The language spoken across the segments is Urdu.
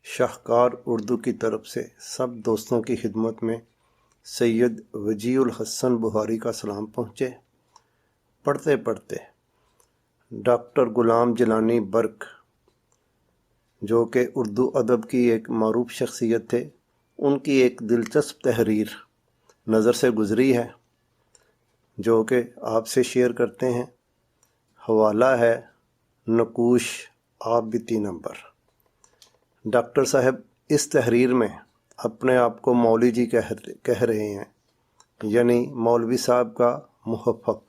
شاہکار اردو کی طرف سے سب دوستوں کی خدمت میں سید وجیہ الحسن بخاری کا سلام پہنچے۔ پڑھتے پڑھتے ڈاکٹر غلام جیلانی برق، جو کہ اردو ادب کی ایک معروف شخصیت تھے، ان کی ایک دلچسپ تحریر نظر سے گزری ہے جو کہ آپ سے شیئر کرتے ہیں۔ حوالہ ہے نقوش آبتی نمبر۔ ڈاکٹر صاحب اس تحریر میں اپنے آپ کو مولوی جی کہہ رہے ہیں، یعنی مولوی صاحب کا محفظ۔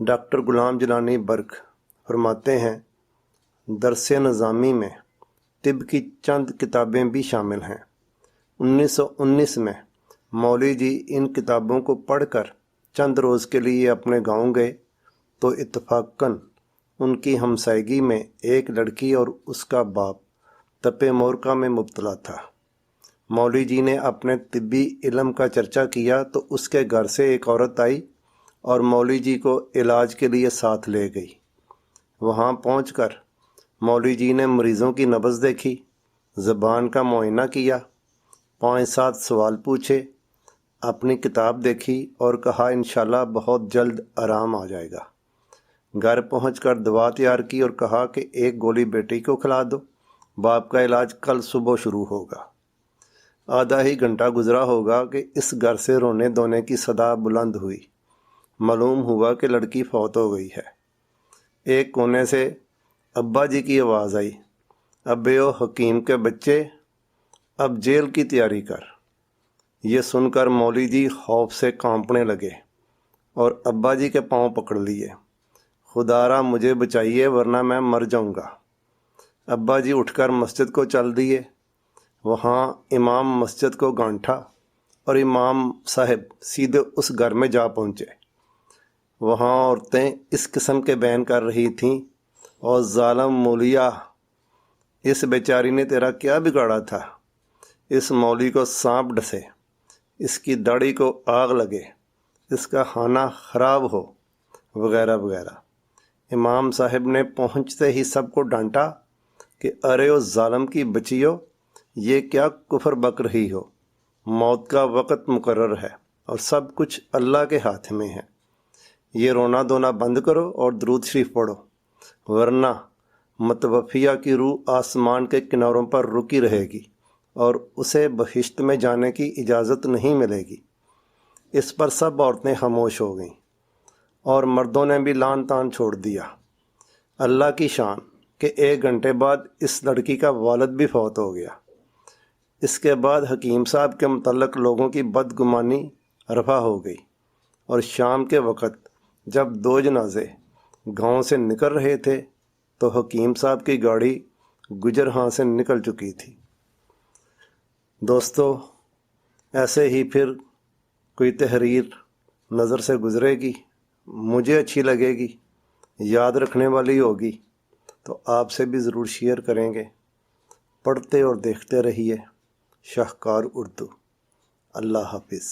ڈاکٹر غلام جیلانی برق فرماتے ہیں، درس نظامی میں طب کی چند کتابیں بھی شامل ہیں۔ 1919 میں مولوی جی ان کتابوں کو پڑھ کر چند روز کے لیے اپنے گاؤں گئے تو اتفاقاً ان کی ہمسائیگی میں ایک لڑکی اور اس کا باپ تپے مورکا میں مبتلا تھا۔ مولوی جی نے اپنے طبی علم کا چرچا کیا تو اس کے گھر سے ایک عورت آئی اور مولوی جی کو علاج کے لیے ساتھ لے گئی۔ وہاں پہنچ کر مولوی جی نے مریضوں کی نبض دیکھی، زبان کا معائنہ کیا، 5-7 سوال پوچھے، اپنی کتاب دیکھی اور کہا انشاءاللہ بہت جلد آرام آ جائے گا۔ گھر پہنچ کر دوا تیار کی اور کہا کہ ایک گولی بیٹی کو کھلا دو، باپ کا علاج کل صبح شروع ہوگا۔ آدھا ہی گھنٹہ گزرا ہوگا کہ اس گھر سے رونے دھونے کی صدا بلند ہوئی۔ معلوم ہوا کہ لڑکی فوت ہو گئی ہے۔ ایک کونے سے ابا جی کی آواز آئی، ابے او حکیم کے بچے، اب جیل کی تیاری کر۔ یہ سن کر مولوی جی خوف سے کانپنے لگے اور ابا جی کے پاؤں پکڑ لیے، خدا را مجھے بچائیے ورنہ میں مر جاؤں گا۔ ابا جی اٹھ کر مسجد کو چل دیے۔ وہاں امام مسجد کو گانٹھا اور امام صاحب سیدھے اس گھر میں جا پہنچے۔ وہاں عورتیں اس قسم کے بیان کر رہی تھیں، اور ظالم مولیا، اس بیچاری نے تیرا کیا بگاڑا تھا؟ اس مولوی کو سانپ ڈسے، اس کی داڑھی کو آگ لگے، اس کا کھانا خراب ہو، وغیرہ وغیرہ۔ امام صاحب نے پہنچتے ہی سب کو ڈانٹا کہ ارے او ظالم کی بچیو، یہ کیا کفر بک رہی ہو؟ موت کا وقت مقرر ہے اور سب کچھ اللہ کے ہاتھ میں ہے۔ یہ رونا دھونا بند کرو اور درود شریف پڑھو، ورنہ متوفیہ کی روح آسمان کے کناروں پر رکی رہے گی اور اسے بہشت میں جانے کی اجازت نہیں ملے گی۔ اس پر سب عورتیں خاموش ہو گئیں اور مردوں نے بھی لان تان چھوڑ دیا۔ اللہ کی شان کہ 1 گھنٹے بعد اس لڑکی کا والد بھی فوت ہو گیا۔ اس کے بعد حکیم صاحب کے متعلق لوگوں کی بدگمانی رفع ہو گئی، اور شام کے وقت جب 2 جنازے گاؤں سے نکل رہے تھے تو حکیم صاحب کی گاڑی گجرہاں سے نکل چکی تھی۔ دوستو، ایسے ہی پھر کوئی تحریر نظر سے گزرے گی، مجھے اچھی لگے گی، یاد رکھنے والی ہوگی تو آپ سے بھی ضرور شیئر کریں گے۔ پڑھتے اور دیکھتے رہیے شاہکار اردو۔ اللہ حافظ۔